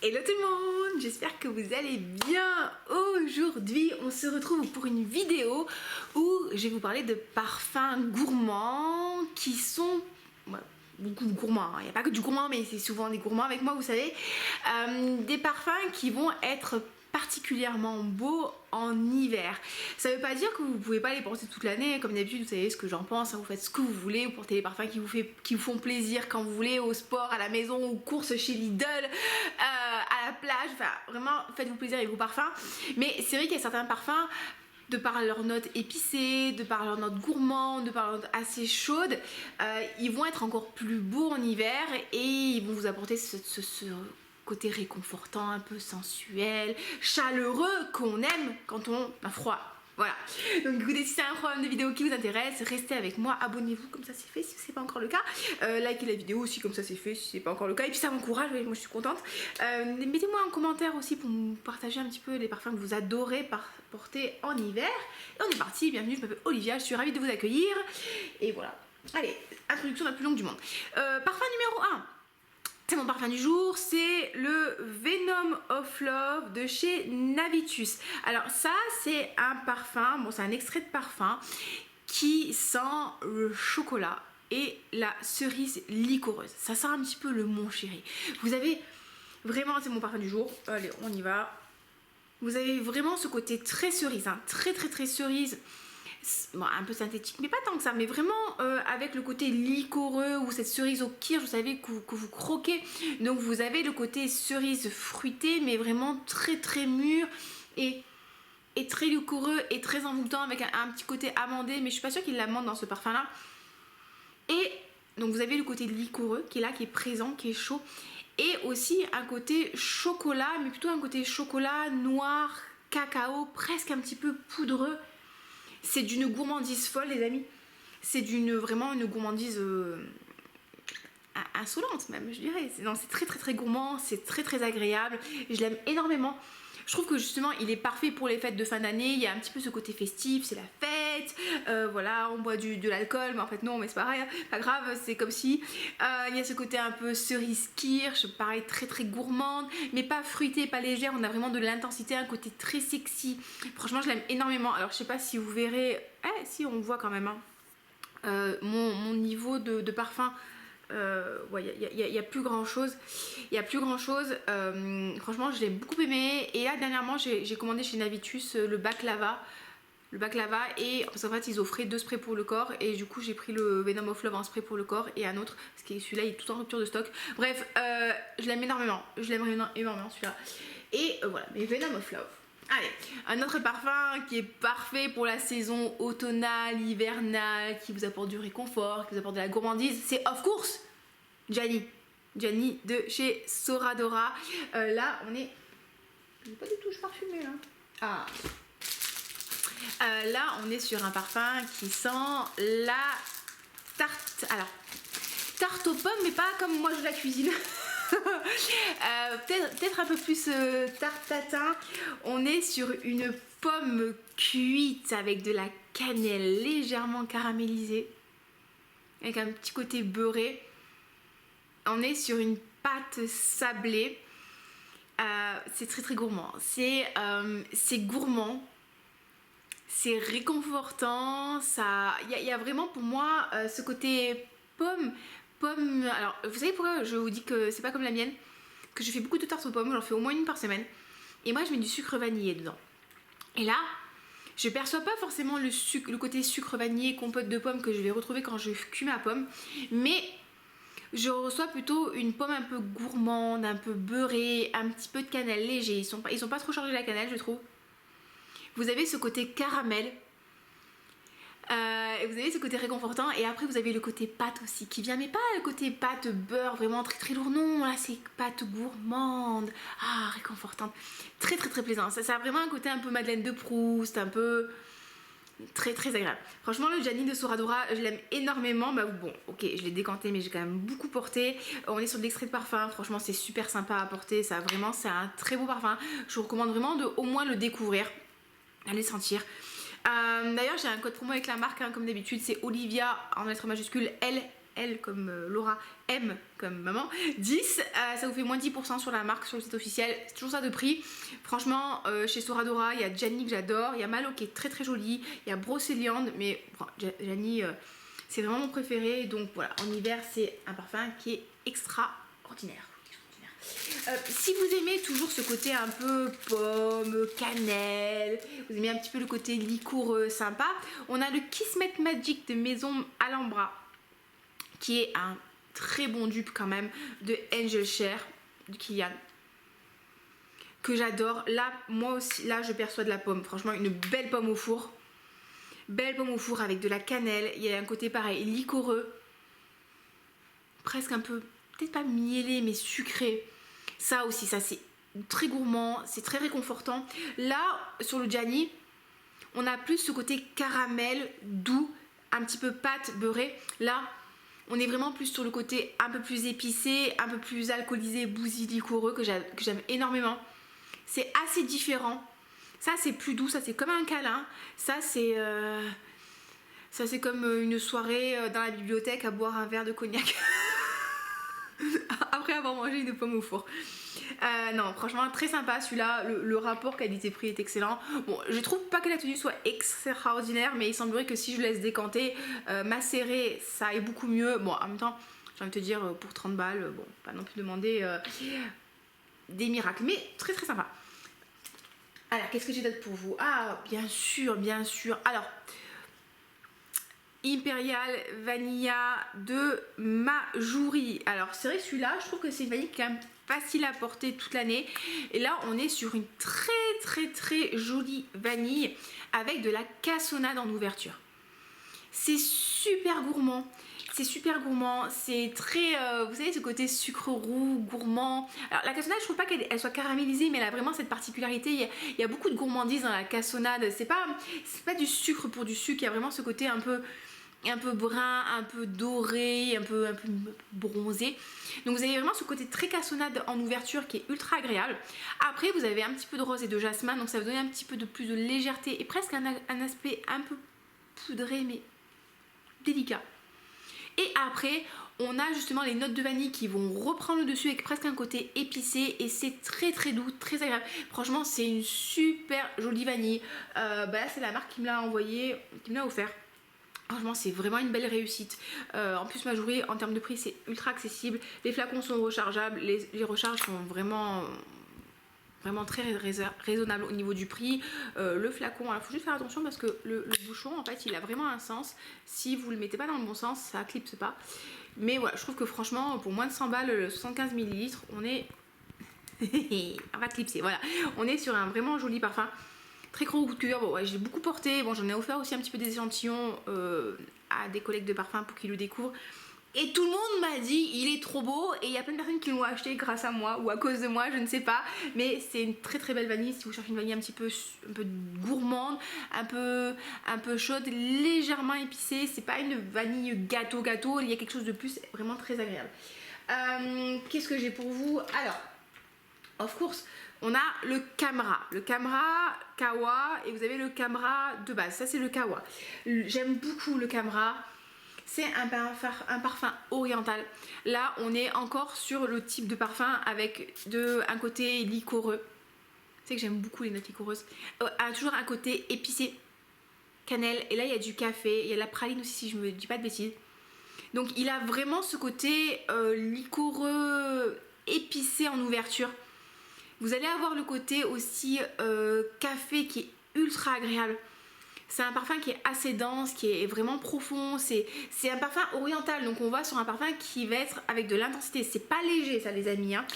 Hello tout le monde, j'espère que vous allez bien. Aujourd'hui on se retrouve pour une vidéo où je vais vous parler de parfums gourmands qui sont beaucoup gourmands. Il n'y a pas que du gourmand, mais c'est souvent des gourmands avec moi, vous savez. Des parfums qui vont être particulièrement beaux en hiver. Ça veut pas dire que vous pouvez pas les porter toute l'année. Comme d'habitude, vous savez ce que j'en pense, hein, vous faites ce que vous voulez, vous portez les parfums qui vous font plaisir quand vous voulez, au sport, à la maison, aux courses chez Lidl, à la plage, enfin vraiment faites-vous plaisir avec vos parfums. Mais c'est vrai qu'il y a certains parfums, de par leur note épicée, de par leur note gourmande, de par leur note assez chaude, ils vont être encore plus beaux en hiver et ils vont vous apporter ce côté réconfortant, un peu sensuel, chaleureux qu'on aime quand on a froid. Voilà. Donc écoutez, si c'est un programme de vidéo qui vous intéresse, restez avec moi, abonnez-vous comme ça c'est fait si ce n'est pas encore le cas. Likez la vidéo aussi comme ça c'est fait si ce n'est pas encore le cas. Et puis ça m'encourage, moi je suis contente. Mettez-moi un commentaire aussi pour me partager un petit peu les parfums que vous adorez porter en hiver. Et on est parti, bienvenue, je m'appelle Olivia, je suis ravie de vous accueillir. Et voilà. Allez, introduction la plus longue du monde. Parfum numéro 1. C'est mon parfum du jour, c'est le Venom of Love de chez Navitus. Alors ça c'est un parfum, bon c'est un extrait de parfum qui sent le chocolat et la cerise liquoreuse. Ça sent un petit peu le mon chéri. Vous avez vraiment, c'est mon parfum du jour, allez on y va. Vous avez vraiment ce côté très cerise, hein, très cerise. Bon, un peu synthétique mais pas tant que ça, mais vraiment avec le côté liquoreux ou cette cerise au kirsch, vous savez que vous croquez, donc vous avez le côté cerise fruitée mais vraiment très mûr et très liquoreux et très envoûtant avec un petit côté amandé, mais je suis pas sûre qu'il l'amande dans ce parfum là. Et donc vous avez le côté liquoreux qui est là, qui est présent, qui est chaud, et aussi un côté chocolat, mais plutôt un côté chocolat noir, cacao, presque un petit peu poudreux. C'est d'une gourmandise folle les amis, c'est vraiment une gourmandise insolente même je dirais. C'est très gourmand, c'est très agréable, je l'aime énormément. Je trouve que justement il est parfait pour les fêtes de fin d'année, il y a un petit peu ce côté festif, c'est la fête, voilà on boit de l'alcool, mais en fait non, mais c'est pareil, pas grave, c'est comme si. Il y a ce côté un peu cerise kirsch, pareil très gourmande, mais pas fruitée, pas légère, on a vraiment de l'intensité, un côté très sexy. Franchement je l'aime énormément. Alors je sais pas si vous verrez, si on voit quand même hein, mon niveau de parfum. Ouais, il y a plus grand chose, franchement je l'ai beaucoup aimé. Et là dernièrement j'ai commandé chez Navitus le baklava, et parce qu'en fait ils offraient 2 sprays pour le corps, et du coup j'ai pris le Venom of Love en spray pour le corps et un autre parce que celui-là il est tout en rupture de stock. Bref, je l'aime énormément, celui-là. Et voilà, mais Venom of Love. Allez, un autre parfum qui est parfait pour la saison automnale, hivernale, qui vous apporte du réconfort, qui vous apporte de la gourmandise, c'est of course Gianni de chez Soradora. Là on est pas des touches parfumées là. Là on est sur un parfum qui sent la tarte, alors tarte aux pommes mais pas comme moi je la cuisine. Peut-être un peu plus tarte tatin. On est sur une pomme cuite avec de la cannelle légèrement caramélisée, avec un petit côté beurré. On est sur une pâte sablée. C'est très gourmand. C'est gourmand. C'est réconfortant. Il y a vraiment pour moi ce côté pomme. Alors vous savez pourquoi je vous dis que c'est pas comme la mienne, que je fais beaucoup de tartes aux pommes, j'en fais au moins une par semaine, et moi je mets du sucre vanillé dedans, et là je perçois pas forcément le côté sucre vanillé, compote de pommes que je vais retrouver quand je cuis ma pomme, mais je reçois plutôt une pomme un peu gourmande, un peu beurrée, un petit peu de cannelle léger. Ils sont pas trop chargés de la cannelle je trouve. Vous avez ce côté caramel. Et vous avez ce côté réconfortant, et après vous avez le côté pâte aussi qui vient, mais pas le côté pâte beurre vraiment très lourd, non, là c'est pâte gourmande, réconfortante, très plaisant. Ça a vraiment un côté un peu Madeleine de Proust, un peu très agréable. Franchement le Gianni de Soradora je l'aime énormément. Bon ok je l'ai décanté mais j'ai quand même beaucoup porté. On est sur de l'extrait de parfum, franchement c'est super sympa à porter, ça vraiment c'est un très beau parfum. Je vous recommande vraiment de au moins le découvrir, allez sentir. D'ailleurs j'ai un code promo avec la marque comme d'habitude, c'est Olivia en lettres majuscules L comme Laura, M comme maman, 10, ça vous fait moins 10% sur la marque, sur le site officiel. C'est toujours ça de prix. Franchement, chez Soradora, il y a Gianni que j'adore, il y a Malo qui est très très joli, il y a Brocéliande, mais Gianni, c'est vraiment mon préféré. Donc voilà, en hiver, c'est un parfum qui est extraordinaire. Si vous aimez toujours ce côté un peu pomme, cannelle, vous aimez un petit peu le côté liquoreux sympa, on a le Kismet Magic de Maison Alhambra, qui est un très bon dupe quand même de Angel Share de Kilian, que j'adore. Là, moi aussi, là je perçois de la pomme, franchement une belle pomme au four. Belle pomme au four avec de la cannelle, il y a un côté pareil, liquoreux, presque un peu, peut-être pas mielé mais sucré. Ça aussi, ça c'est très gourmand, c'est très réconfortant. Là, sur le Gianni, on a plus ce côté caramel, doux, un petit peu pâte, beurrée. Là, on est vraiment plus sur le côté un peu plus épicé, un peu plus alcoolisé, bousy, liquoreux, que j'aime énormément. C'est assez différent. Ça, c'est plus doux, ça c'est comme un câlin. Ça, c'est comme une soirée dans la bibliothèque à boire un verre de cognac. Après avoir mangé une pomme au four. Non, franchement très sympa celui-là. Le rapport qualité-prix est excellent. Bon, je trouve pas que la tenue soit extraordinaire, mais il semblerait que si je laisse décanter, macérer, ça aille beaucoup mieux. Bon, en même temps, j'ai envie de te dire, pour 30 balles, bon, pas non plus demander des miracles, mais très très sympa. Alors, qu'est-ce que j'ai d'autre pour vous? Ah, bien sûr, bien sûr. Alors, Imperial Vanilla de Majuri. Alors c'est vrai que celui-là, je trouve que c'est une vanille qui est quand même facile à porter toute l'année. Et là, on est sur une très très très jolie vanille avec de la cassonade en ouverture. C'est super gourmand. C'est super gourmand, c'est très, vous savez, ce côté sucre roux, gourmand. Alors la cassonade, je trouve pas qu'elle soit caramélisée, mais elle a vraiment cette particularité. Il y a beaucoup de gourmandise dans la cassonade. C'est pas du sucre pour du sucre, il y a vraiment ce côté un peu brun, un peu doré, un peu bronzé. Donc vous avez vraiment ce côté très cassonade en ouverture qui est ultra agréable. Après vous avez un petit peu de rose et de jasmin, donc ça va donner un petit peu de plus de légèreté et presque un aspect un peu poudré mais délicat. Et après on a justement les notes de vanille qui vont reprendre le dessus avec presque un côté épicé et c'est très très doux, très agréable. Franchement c'est une super jolie vanille. Là c'est la marque qui me l'a envoyé, qui me l'a offert. Franchement c'est vraiment une belle réussite. En plus Majuri en termes de prix c'est ultra accessible. Les flacons sont rechargeables, les recharges sont vraiment très raisonnables au niveau du prix. Le flacon, alors il faut juste faire attention parce que le bouchon en fait il a vraiment un sens. Si vous le mettez pas dans le bon sens ça clipse pas. Mais voilà, je trouve que franchement pour moins de 100 balles, le 75 ml on est on va clipser, voilà. On est sur un vraiment joli parfum. Très gros coup de cœur, bon, ouais, j'ai beaucoup porté, bon, j'en ai offert aussi un petit peu des échantillons à des collègues de parfum pour qu'ils le découvrent. Et tout le monde m'a dit il est trop beau et il y a plein de personnes qui l'ont acheté grâce à moi ou à cause de moi, je ne sais pas. Mais c'est une très très belle vanille si vous cherchez une vanille un peu gourmande, un peu chaude, légèrement épicée. C'est pas une vanille gâteau, il y a quelque chose de plus vraiment très agréable. Qu'est-ce que j'ai pour vous? Alors, of course, on a le Camera Kawa et vous avez le Camera de base. Ça c'est le Kawa. J'aime beaucoup le Camera. C'est un parfum oriental. Là on est encore sur le type de parfum avec un côté liquoreux. Tu sais que j'aime beaucoup les notes liquoreuses. Toujours un côté épicé, cannelle. Et là il y a du café, il y a de la praline aussi si je me dis pas de bêtises. Donc il a vraiment ce côté liquoreux, épicé en ouverture. Vous allez avoir le côté aussi café qui est ultra agréable. C'est un parfum qui est assez dense, qui est vraiment profond. C'est un parfum oriental, donc on va sur un parfum qui va être avec de l'intensité. C'est pas léger ça les amis, hein.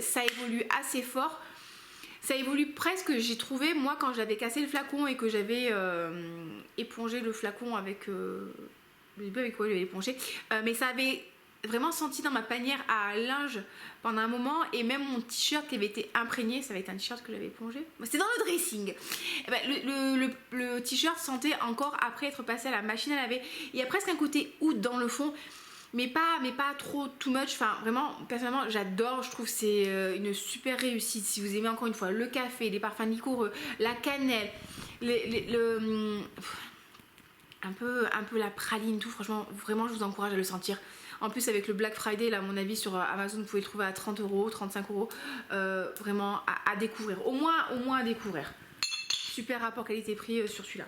Ça évolue assez fort. Ça évolue presque, j'ai trouvé, moi quand j'avais cassé le flacon et que j'avais épongé le flacon avec... je sais pas avec quoi j'avais épongé. Mais ça avait... vraiment senti dans ma panière à linge pendant un moment et même mon t-shirt qui avait été imprégné, ça avait été un t-shirt que j'avais épongé, c'était dans le dressing. Et ben, le t-shirt sentait encore après être passé à la machine à laver. Il y a presque un côté oud dans le fond mais pas trop too much. Enfin vraiment personnellement j'adore, je trouve que c'est une super réussite. Si vous aimez encore une fois le café, les parfums liquoreux, la cannelle, un peu la praline, tout. Franchement, vraiment, je vous encourage à le sentir. En plus, avec le Black Friday, là, à mon avis, sur Amazon, vous pouvez le trouver à 30 euros, 35 euros. Vraiment à découvrir. Au moins à découvrir. Super rapport qualité-prix sur celui-là.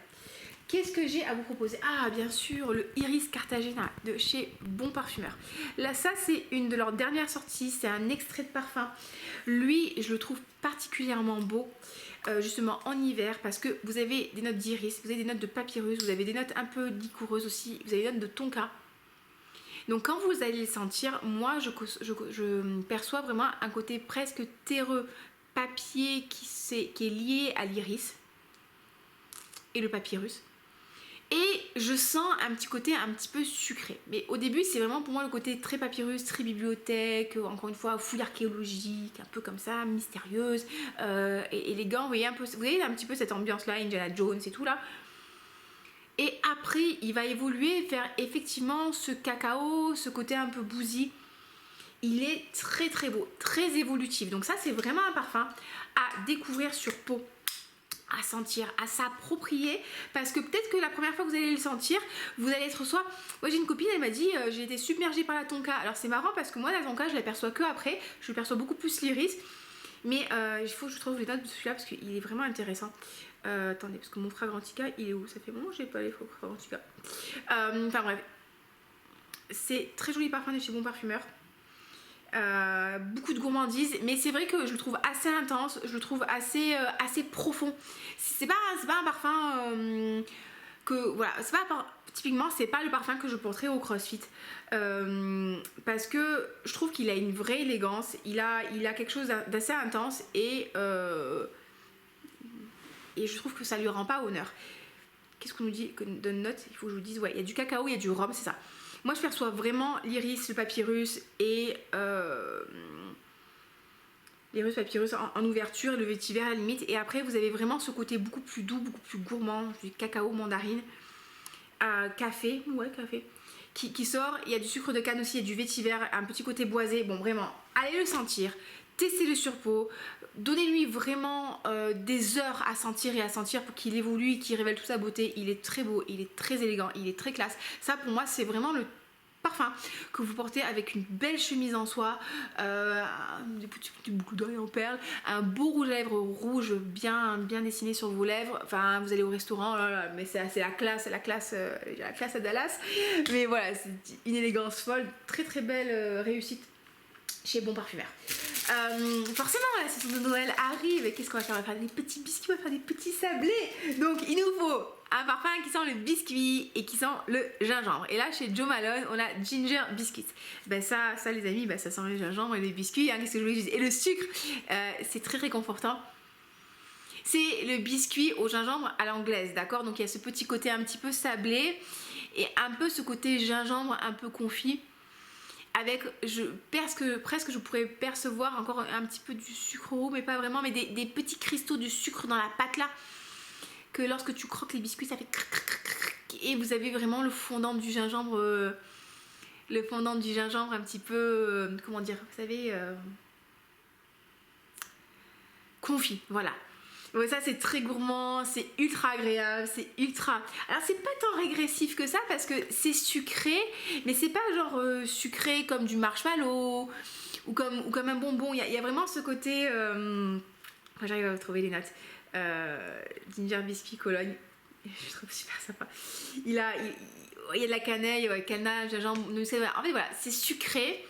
Qu'est-ce que j'ai à vous proposer? Ah, bien sûr, le Iris Cartagena de chez Bon Parfumeur. Là, ça, c'est une de leurs dernières sorties. C'est un extrait de parfum. Lui, je le trouve particulièrement beau, justement en hiver, parce que vous avez des notes d'iris, vous avez des notes de papyrus, vous avez des notes un peu liquoreuses aussi, vous avez des notes de tonka. Donc, quand vous allez le sentir, moi, je perçois vraiment un côté presque terreux, papier qui est lié à l'iris et le papyrus. Et je sens un petit côté un petit peu sucré. Mais au début, c'est vraiment pour moi le côté très papyrus, très bibliothèque, encore une fois, fouille archéologique, un peu comme ça, mystérieuse, et élégant. Vous voyez un petit peu cette ambiance-là, Indiana Jones et tout là. Et après, il va évoluer vers effectivement ce cacao, ce côté un peu bousy. Il est très très beau, très évolutif. Donc ça, c'est vraiment un parfum à découvrir sur peau, à sentir, à s'approprier, parce que peut-être que la première fois que vous allez le sentir, vous allez être soit... Moi j'ai une copine, elle m'a dit j'ai été submergée par la tonka. Alors c'est marrant parce que moi la tonka je l'aperçois que après, je perçois beaucoup plus l'iris, mais il faut que je trouve les notes de celui-là parce qu'il est vraiment intéressant. Attendez, parce que mon Fragrantica il est où? Ça fait longtemps que j'ai pas les Fragrantica. Enfin bref, c'est très joli parfum de chez Bon Parfumeur. Beaucoup de gourmandise, mais c'est vrai que je le trouve assez intense, je le trouve assez profond. C'est pas un parfum que voilà, typiquement c'est pas le parfum que je porterais au CrossFit, parce que je trouve qu'il a une vraie élégance, il a quelque chose d'assez intense, et je trouve que ça lui rend pas honneur. Qu'est-ce qu'on nous dit, que donne note? Il faut que je vous dise, ouais, il y a du cacao, il y a du rhum, c'est ça. Moi, je perçois vraiment l'iris, le papyrus et l'iris, papyrus en ouverture, et le vétiver à la limite. Et après, vous avez vraiment ce côté beaucoup plus doux, beaucoup plus gourmand, du cacao, mandarine, café, ouais, café, qui sort. Il y a du sucre de canne aussi, il y a du vétiver, un petit côté boisé. Bon, vraiment, allez le sentir, testez-le sur peau, donnez-lui vraiment des heures à sentir pour qu'il évolue, qu'il révèle toute sa beauté. Il est très beau, il est très élégant, il est très classe. Ça pour moi c'est vraiment le parfum que vous portez avec une belle chemise en soie, des petites boucles d'oreilles en perles, un beau rouge à lèvres rouge bien dessiné sur vos lèvres. Enfin, vous allez au restaurant, mais c'est la classe à Dallas. Mais voilà, c'est une élégance folle, très très belle réussite chez Bon Parfumeur. Forcément, la saison de Noël arrive, et qu'est-ce qu'on va faire? On va faire des petits biscuits, on va faire des petits sablés. Donc il nous faut un parfum qui sent le biscuit et qui sent le gingembre. Et là chez Jo Malone on a Ginger Biscuits. Ben ça les amis, ben ça sent le gingembre et les biscuits, hein, qu'est-ce que je voulais dire? Et le sucre, c'est très réconfortant. C'est le biscuit au gingembre à l'anglaise, d'accord? Donc il y a ce petit côté un petit peu sablé et un peu ce côté gingembre un peu confit. Avec, presque je pourrais percevoir encore un petit peu du sucre roux, mais pas vraiment, mais des petits cristaux de sucre dans la pâte là, que lorsque tu croques les biscuits ça fait crac, crac, crac, crac, et vous avez vraiment le fondant du gingembre, un petit peu, comment dire, vous savez, confit, voilà. Ouais, ça c'est très gourmand, c'est ultra agréable, c'est ultra... Alors c'est pas tant régressif que ça parce que c'est sucré, mais c'est pas genre sucré comme du marshmallow ou comme un bonbon. Il y a vraiment ce côté... J'arrive à trouver les notes. Ginger Biscuit Cologne, je trouve super sympa. Il y a de la cannelle, cannelle, gingembre, en fait voilà, c'est sucré.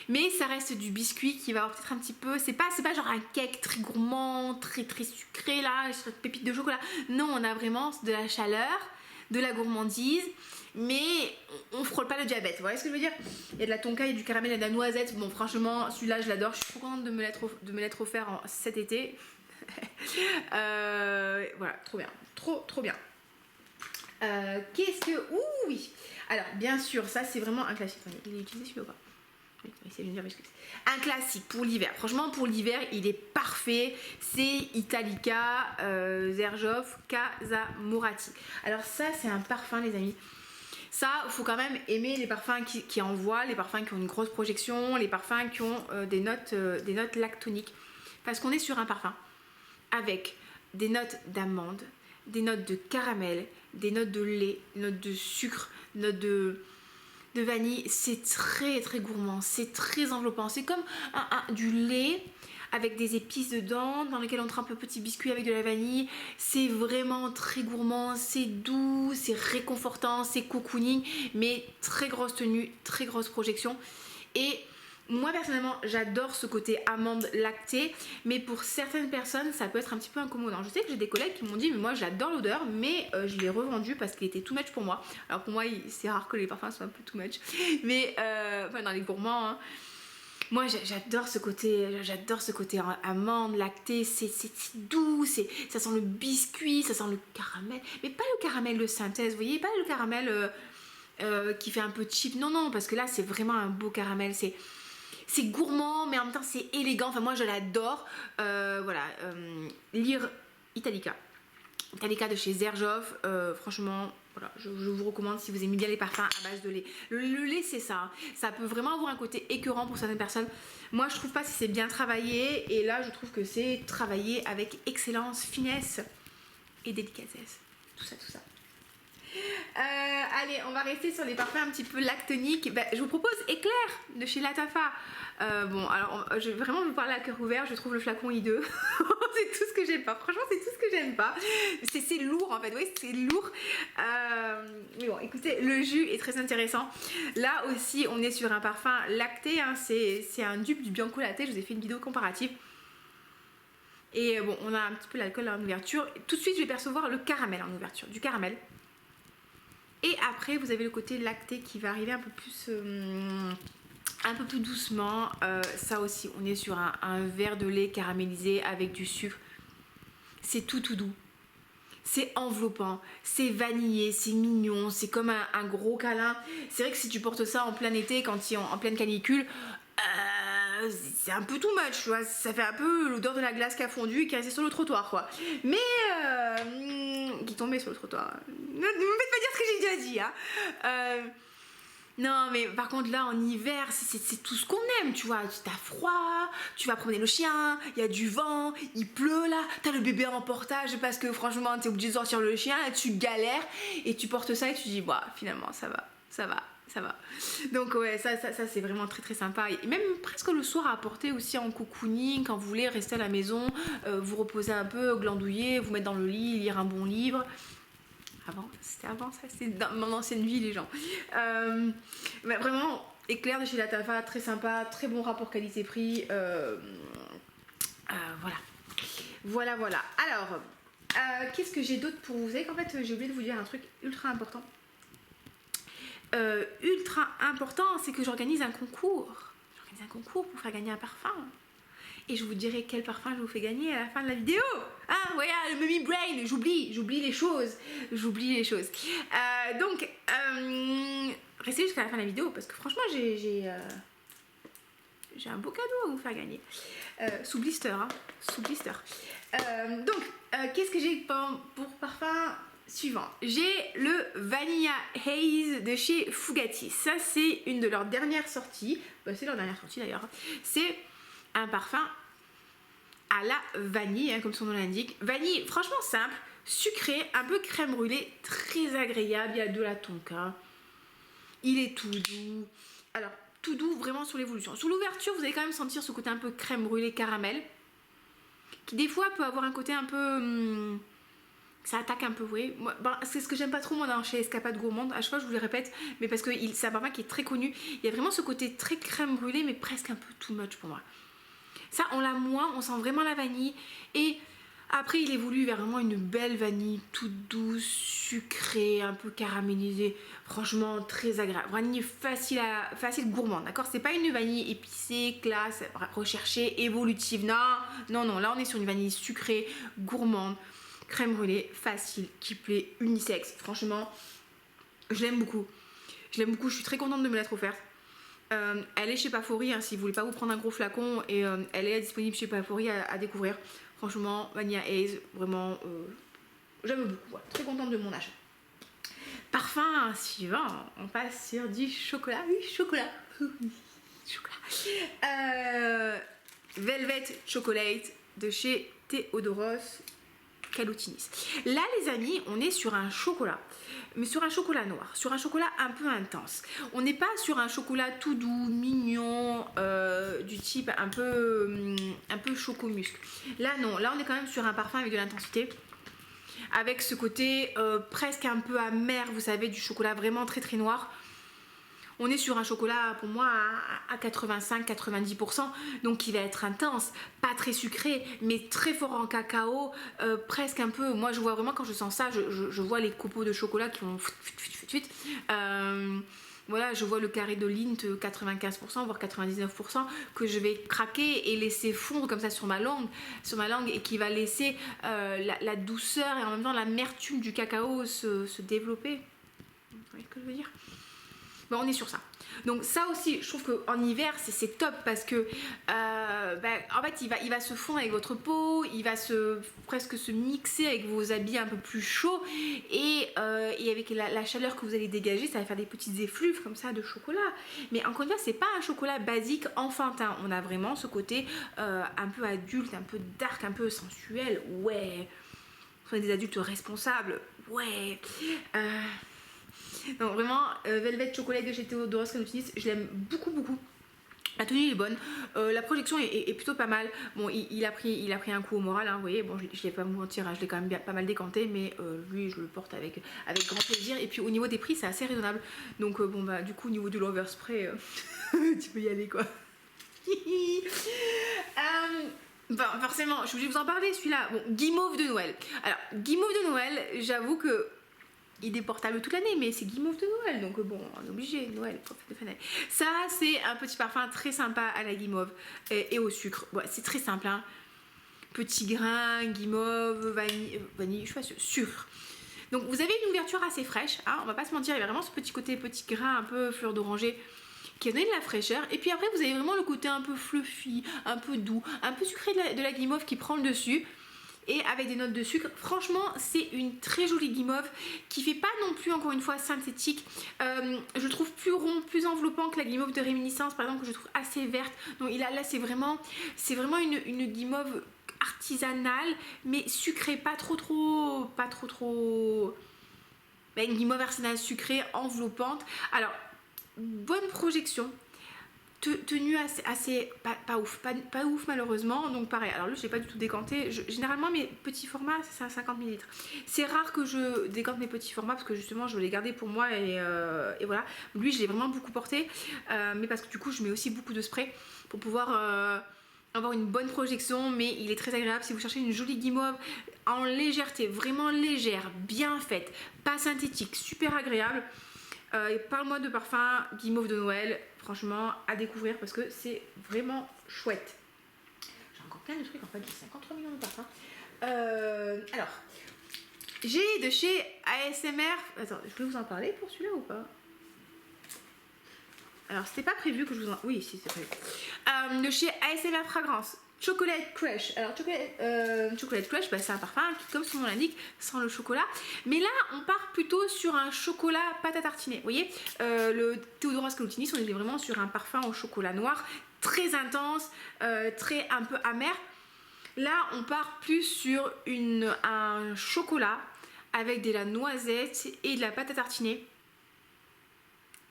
Mais ça reste du biscuit qui va avoir peut-être un petit peu... C'est pas genre un cake très gourmand, très très sucré là, pépites de chocolat. Non, on a vraiment de la chaleur, de la gourmandise, mais on frôle pas le diabète. Vous voyez ce que je veux dire? Il y a de la tonka, il y a du caramel, il y a de la noisette. Bon, franchement, celui-là, je l'adore. Je suis trop contente de me l'être offert cet été. Voilà, trop bien. Trop bien. Qu'est-ce que... Ouh, oui. Alors, bien sûr, ça, c'est vraiment un classique. Il est utilisé celui-là ou pas? Un classique pour l'hiver. Franchement, pour l'hiver, il est parfait. C'est Italica Xerjoff Casa Moratti. Alors ça, c'est un parfum, les amis. Ça, il faut quand même aimer les parfums qui envoient, les parfums qui ont une grosse projection, les parfums qui ont des notes lactoniques. Parce qu'on est sur un parfum avec des notes d'amande, des notes de caramel, des notes de lait, des notes de sucre, des notes de vanille. C'est très très gourmand, c'est très enveloppant. C'est comme du lait avec des épices dedans, dans lesquelles on trempe un petit biscuit avec de la vanille. C'est vraiment très gourmand, c'est doux, c'est réconfortant, c'est cocooning, mais très grosse tenue, très grosse projection. Et moi personnellement j'adore ce côté amande lactée, mais pour certaines personnes ça peut être un petit peu incommodant. Je sais que j'ai des collègues qui m'ont dit mais moi j'adore l'odeur, mais je l'ai revendu parce qu'il était too much pour moi. Alors pour moi c'est rare que les parfums soient un peu too much, mais enfin dans les gourmands hein. Moi j'adore ce côté, amande lactée, c'est doux, ça sent le biscuit, ça sent le caramel, mais pas le caramel de synthèse, vous voyez, pas le caramel qui fait un peu cheap, non, parce que là c'est vraiment un beau caramel, c'est gourmand mais en même temps c'est élégant, enfin moi je l'adore. Voilà, Lire Italica de chez Xerjoff, franchement voilà, je vous recommande si vous aimez bien les parfums à base de lait. Le lait c'est ça, ça peut vraiment avoir un côté écœurant pour certaines personnes. Moi je trouve pas si c'est bien travaillé, et là je trouve que c'est travaillé avec excellence, finesse et délicatesse, tout ça. Allez, on va rester sur les parfums un petit peu lactoniques. Je vous propose Éclair de chez Latafa. Bon, alors je vais vraiment vous parler à cœur ouvert. Je trouve le flacon hideux. C'est tout ce que j'aime pas. Franchement, c'est tout ce que j'aime pas. C'est lourd en fait. Oui, c'est lourd. Mais bon, écoutez, le jus est très intéressant. Là aussi, on est sur un parfum lacté. Hein. C'est un dupe du Bianco Latte. Je vous ai fait une vidéo comparative. Et bon, on a un petit peu l'alcool en ouverture. Tout de suite, je vais percevoir le caramel en ouverture. Du caramel. Et après vous avez le côté lacté qui va arriver un peu plus doucement. Ça aussi on est sur un verre de lait caramélisé avec du sucre. C'est tout doux, c'est enveloppant, c'est vanillé, c'est mignon, c'est comme un gros câlin. C'est vrai que si tu portes ça en plein été, quand il est en pleine canicule, c'est un peu too much, tu vois. Ça fait un peu l'odeur de la glace qui a fondu et qui est restée sur le trottoir, quoi. Mais qui tombait sur le trottoir. Ne me faites pas dire ce que j'ai déjà dit, hein. Non, mais par contre là en hiver c'est tout ce qu'on aime, tu vois. T'as froid, tu vas promener le chien, il y a du vent, il pleut là, t'as le bébé en portage parce que franchement t'es obligé de sortir le chien, là, tu galères et tu portes ça et tu dis bah finalement ça va. Donc ouais, ça c'est vraiment très très sympa. Et même presque le soir à porter aussi en cocooning, quand vous voulez rester à la maison, vous reposer un peu, glandouiller, vous mettre dans le lit, lire un bon livre. C'était avant ça, c'était dans mon ancienne vie les gens. Mais vraiment, Éclair de chez Latafa, très sympa, très bon rapport qualité-prix. Voilà. Alors, qu'est-ce que j'ai d'autre pour vous? Vous savez qu'en fait, j'ai oublié de vous dire un truc ultra important. C'est que j'organise un concours. J'organise un concours pour faire gagner un parfum. Et je vous dirai quel parfum je vous fais gagner à la fin de la vidéo. Ah, voilà, le Mummy Brain, j'oublie les choses. Donc, restez jusqu'à la fin de la vidéo parce que franchement, j'ai un beau cadeau à vous faire gagner. Sous blister, hein, sous blister. Donc, qu'est-ce que j'ai pour parfum suivant? J'ai le Vanilla Haze de chez Fugatti. Ça, c'est une de leurs dernières sorties. C'est leur dernière sortie d'ailleurs. C'est un parfum à la vanille, hein, comme son nom l'indique. Vanille, franchement simple, sucré, un peu crème brûlée, très agréable. Il y a de la tonka. Il est tout doux. Alors, tout doux vraiment sur l'évolution. Sous l'ouverture, vous allez quand même sentir ce côté un peu crème brûlée caramel, qui des fois peut avoir un côté un peu... ça attaque un peu, vous voyez. C'est ce que j'aime pas trop moi chez Escapade Gourmande. À chaque fois je vous le répète, mais parce que c'est un parfum qui est très connu. Il y a vraiment ce côté très crème brûlée, mais presque un peu too much pour moi. Ça on l'a moins, on sent vraiment la vanille. Et après il évolue vers vraiment une belle vanille, toute douce, sucrée, un peu caramélisée. Franchement très agréable. Vanille facile gourmande, d'accord. C'est pas une vanille épicée, classe, recherchée, évolutive. Non, là on est sur une vanille sucrée, gourmande, crème brûlée, facile, qui plaît, unisexe. Franchement, je l'aime beaucoup. Je suis très contente de me l'être offerte. Elle est chez Pafori, hein, si vous voulez pas vous prendre un gros flacon, et elle est disponible chez Pafori à découvrir. Franchement, Vanilla Haze, vraiment, j'aime beaucoup. Voilà, très contente de mon achat. Parfum suivant, on passe sur du chocolat. Oui, chocolat. Velvet Chocolate de chez Theodoros. Caloutinis. Là les amis, on est sur un chocolat, mais sur un chocolat noir, sur un chocolat un peu intense. On n'est pas sur un chocolat tout doux, mignon, du type un peu chocomusc. Là non, là on est quand même sur un parfum avec de l'intensité, avec ce côté presque un peu amer, vous savez, du chocolat vraiment très très noir. On est sur un chocolat pour moi à 85-90%, donc qui va être intense, pas très sucré, mais très fort en cacao, presque un peu, moi je vois vraiment quand je sens ça, je vois les copeaux de chocolat qui vont voilà, je vois le carré de Lindt 95%, voire 99%, que je vais craquer et laisser fondre comme ça sur ma langue et qui va laisser la douceur et en même temps l'amertume du cacao se développer. Vous voyez ce que je veux dire? Bon, on est sur ça. Donc ça aussi, je trouve qu'en hiver, c'est top parce que en fait, il va se fondre avec votre peau, il va presque se mixer avec vos habits un peu plus chauds et avec la chaleur que vous allez dégager, ça va faire des petites effluves comme ça de chocolat. Mais encore une fois, c'est pas un chocolat basique enfantin. On a vraiment ce côté un peu adulte, un peu dark, un peu sensuel. Ouais. On est des adultes responsables. Ouais. Non, vraiment, Velvet Chocolate de chez Theodoros Caloutinis, je l'aime beaucoup, beaucoup. La tenue est bonne, la projection est plutôt pas mal. Bon, il a pris un coup au moral, hein, vous voyez. Bon, je vais pas vous mentir, hein, je l'ai quand même pas mal décanté, mais lui, je le porte avec grand plaisir. Et puis au niveau des prix, c'est assez raisonnable. Donc bon, bah du coup, au niveau de l'overspray, tu peux y aller, quoi. Bon, forcément, je voulais vous en parler, celui-là. Bon, Guimauve de Noël. Alors, Guimauve de Noël, j'avoue que il est portable toute l'année, mais c'est Guimauve de Noël, donc bon, on est obligé, Noël, profite de Fanel. Ça, c'est un petit parfum très sympa à la guimauve et au sucre. Ouais, c'est très simple, hein. Petit grain, guimauve, vanille, je sais pas, sucre. Donc vous avez une ouverture assez fraîche, hein, on va pas se mentir, il y a vraiment ce petit côté petit grain, un peu fleur d'oranger, qui a donné de la fraîcheur. Et puis après, vous avez vraiment le côté un peu fluffy, un peu doux, un peu sucré de la guimauve qui prend le dessus. Et avec des notes de sucre, franchement c'est une très jolie guimauve qui fait pas non plus encore une fois synthétique. Je trouve plus rond, plus enveloppant que la guimauve de Réminiscence par exemple, que je trouve assez verte. Donc là c'est vraiment une guimauve artisanale mais sucrée, pas trop une guimauve artisanale sucrée, enveloppante. Alors bonne projection, tenue assez pas ouf malheureusement, donc pareil. Alors lui je l'ai pas du tout décanté, généralement mes petits formats c'est à 50 ml. C'est rare que je décante mes petits formats parce que justement je veux les garder pour moi et voilà. Lui je l'ai vraiment beaucoup porté, mais parce que du coup je mets aussi beaucoup de spray pour pouvoir avoir une bonne projection, mais il est très agréable si vous cherchez une jolie guimauve en légèreté, vraiment légère, bien faite, pas synthétique, super agréable. Parle-moi de parfum Guimauve de Noël, franchement à découvrir parce que c'est vraiment chouette. J'ai encore plein de trucs en fait, j'ai 53 millions de parfums. Alors, j'ai de chez ASMR. Attends, je voulais vous en parler pour celui-là ou pas? Alors, c'était pas prévu que je vous en. Oui, si, c'est prévu. De chez ASMR Fragrance. Chocolate Crush. Alors Chocolate Crush, bah, c'est un parfum qui, comme son nom l'indique, sent le chocolat. Mais là, on part plutôt sur un chocolat pâte à tartiner. Vous voyez, le Theodoros Caloutinis, on est vraiment sur un parfum au chocolat noir, très intense, très un peu amer. Là, on part plus sur un chocolat avec de la noisette et de la pâte à tartiner.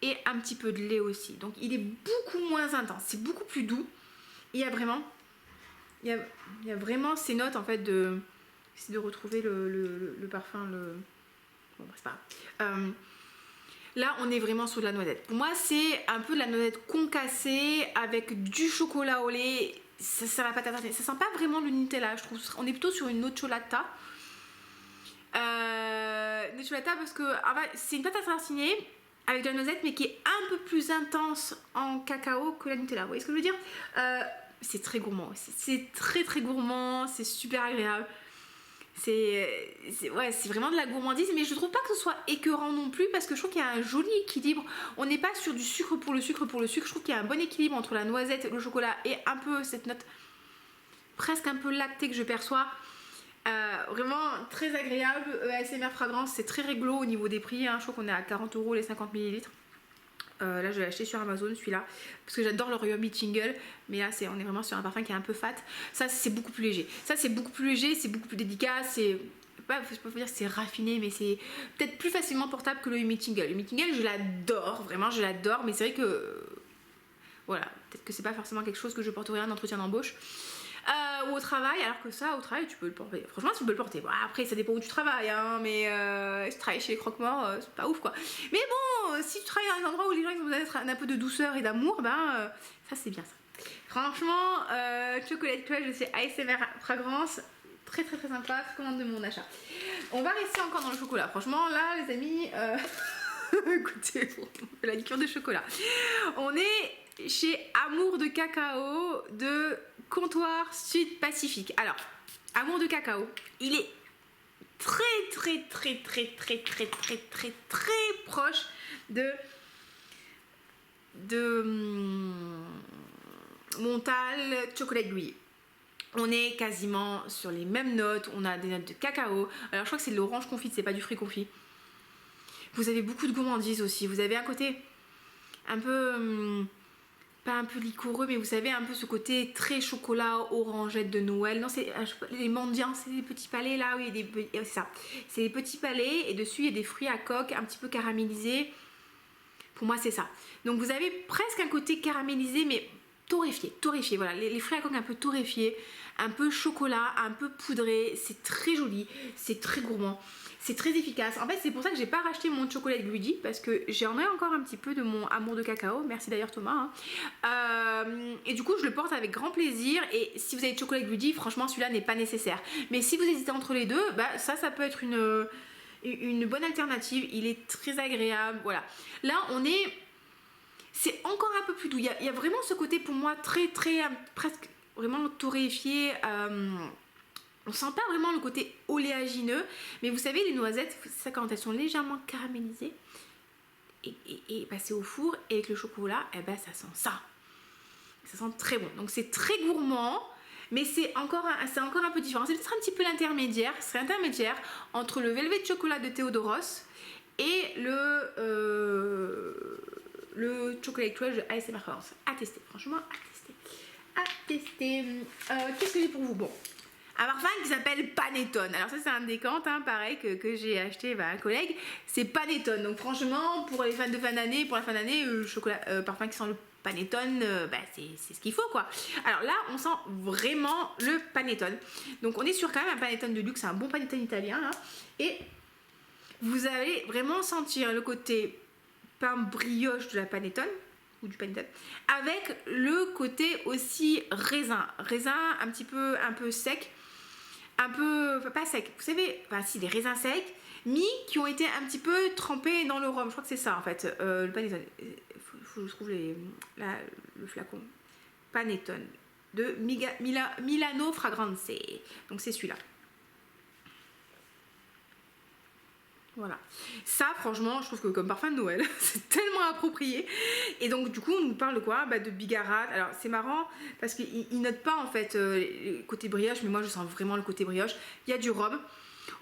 Et un petit peu de lait aussi. Donc, il est beaucoup moins intense. C'est beaucoup plus doux. Il y a vraiment ces notes en fait de. J'essaie de retrouver le parfum. Bon, c'est pas grave. Là, on est vraiment sur de la noisette. Pour moi, c'est un peu de la noisette concassée avec du chocolat au lait. Ça va pas tartiner. Ça sent pas vraiment le Nutella, je trouve. On est plutto sur une nocciolata. Nocciolata parce que c'est une pâte à tartiner avec de la noisette, mais qui est un peu plus intense en cacao que la Nutella. Vous voyez ce que je veux dire? C'est très gourmand, c'est très très gourmand, c'est super agréable. C'est vraiment de la gourmandise, mais je trouve pas que ce soit écœurant non plus parce que je trouve qu'il y a un joli équilibre. On n'est pas sur du sucre pour le sucre pour le sucre. Je trouve qu'il y a un bon équilibre entre la noisette, le chocolat et un peu cette note presque un peu lactée que je perçois. Vraiment très agréable. ASMR Fragrance, c'est très réglo au niveau des prix, hein. Je crois qu'on est à 40 € les 50 ml. Là je l'ai acheté sur Amazon celui-là parce que j'adore le Ruby Tingle, mais là on est vraiment sur un parfum qui est un peu fat. Ça c'est beaucoup plus léger, c'est beaucoup plus délicat, c'est pas, faut pas dire que c'est raffiné, mais c'est peut-être plus facilement portable que le Humy Tingle. Le Humy Tingle je l'adore, vraiment je l'adore, mais c'est vrai que voilà, peut-être que c'est pas forcément quelque chose que je porterai en entretien d'embauche. Ou au travail, alors que ça, au travail, tu peux le porter. Franchement, tu peux le porter. Bon, après, ça dépend où tu travailles, hein, mais si tu travailles chez les croque-morts, c'est pas ouf, quoi. Mais bon, si tu travailles dans un endroit où les gens ils ont besoin d'être un peu de douceur et d'amour, ben, ça, c'est bien ça. Franchement, Chocolate Crush de chez ASMR Fragrance, très sympa, commande de mon achat. On va rester encore dans le chocolat. Franchement, là, les amis, écoutez, la liqueur de chocolat. On est chez Amour de Cacao de Comptoir Sud Pacifique. Alors, Amour de Cacao, il est très proche de Montal Chocolate Gruyère. On est quasiment sur les mêmes notes, on a des notes de cacao. Alors je crois que c'est de l'orange confit, c'est pas du fruit confit. Vous avez beaucoup de gourmandise aussi, vous avez un côté un peu... pas un peu liquoreux, mais vous savez, un peu ce côté très chocolat, orangette de Noël. Non, c'est les mendiants, c'est des petits palais là, oui, c'est ça. C'est des petits palais et dessus il y a des fruits à coque un petit peu caramélisés. Pour moi, c'est ça. Donc vous avez presque un côté caramélisé, mais torréfié, voilà, les fruits à coque un peu torréfiés, un peu chocolat, un peu poudré, c'est très joli, c'est très gourmand. C'est très efficace. En fait, c'est pour ça que j'ai pas racheté mon chocolat Greedy parce que j'en ai encore un petit peu de mon Amour de Cacao. Merci d'ailleurs Thomas. Et du coup, je le porte avec grand plaisir. Et si vous avez chocolat Greedy, franchement, celui-là n'est pas nécessaire. Mais si vous hésitez entre les deux, bah, ça peut être une bonne alternative. Il est très agréable. Voilà. Là, c'est encore un peu plus doux. Il y a vraiment ce côté pour moi très presque vraiment torréfié. On sent pas vraiment le côté oléagineux, mais vous savez, les noisettes, ça, quand elles sont légèrement caramélisées et passées au four, et avec le chocolat, eh ben, ça sent ça. Ça sent très bon. Donc c'est très gourmand, mais c'est encore un peu différent. C'est peut-être un petit peu l'intermédiaire. C'est l'intermédiaire entre le Velvet Chocolat de Theodoros et le Chocolate Crush de ASMR France. À tester, franchement, à tester. Qu'est-ce que j'ai pour vous? Bon. Un parfum qui s'appelle Panettone. Alors ça c'est un décante, hein, pareil, que j'ai acheté à un collègue. C'est Panettone. Donc franchement, pour les fans de fin d'année, pour la fin d'année, parfum qui sent le Panettone, c'est ce qu'il faut, quoi. Alors là, on sent vraiment le Panettone. Donc on est sur quand même un Panettone de luxe, un bon Panettone italien, là. Et vous allez vraiment sentir le côté pain brioche de la Panettone, ou du Panettone, avec le côté aussi raisin un peu sec, un peu, pas sec, vous savez, si des raisins secs, qui ont été un petit peu trempés dans le rhum. Je crois que c'est ça en fait, le Panettone. Faut que je trouve le flacon. Panettone de Milano Fragrance. Donc c'est celui-là. Voilà. Ça, franchement, je trouve que comme parfum de Noël, c'est tellement approprié. Et donc, du coup, on nous parle de quoi? De Bigarade. Alors, c'est marrant parce qu'il note pas en fait le côté brioche, mais moi, je sens vraiment le côté brioche. Il y a du rhum.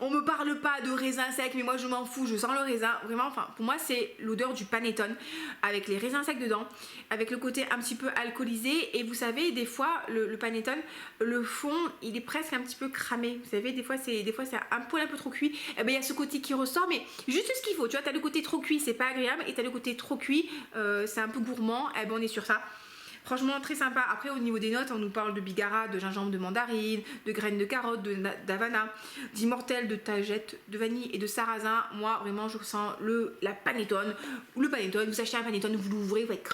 On me parle pas de raisin sec, mais moi je m'en fous, je sens le raisin. Vraiment, enfin, pour moi, c'est l'odeur du panettone avec les raisins secs dedans, avec le côté un petit peu alcoolisé. Et vous savez, des fois, le panettone, le fond, il est presque un petit peu cramé. Vous savez, des fois, c'est un poil un peu trop cuit. Et ben, il y a ce côté qui ressort, mais juste ce qu'il faut. Tu vois, t'as le côté trop cuit, c'est pas agréable, et t'as le côté trop cuit, c'est un peu gourmand. Et ben, on est sur ça. Franchement, très sympa. Après, au niveau des notes, on nous parle de bigarade, de gingembre de mandarine, de graines de carotte, d'avana, d'immortel, de tagette, de vanille et de sarrasin. Moi, vraiment, je sens la panettone. Ou le panettone, vous achetez un panettone, vous l'ouvrez, vous êtes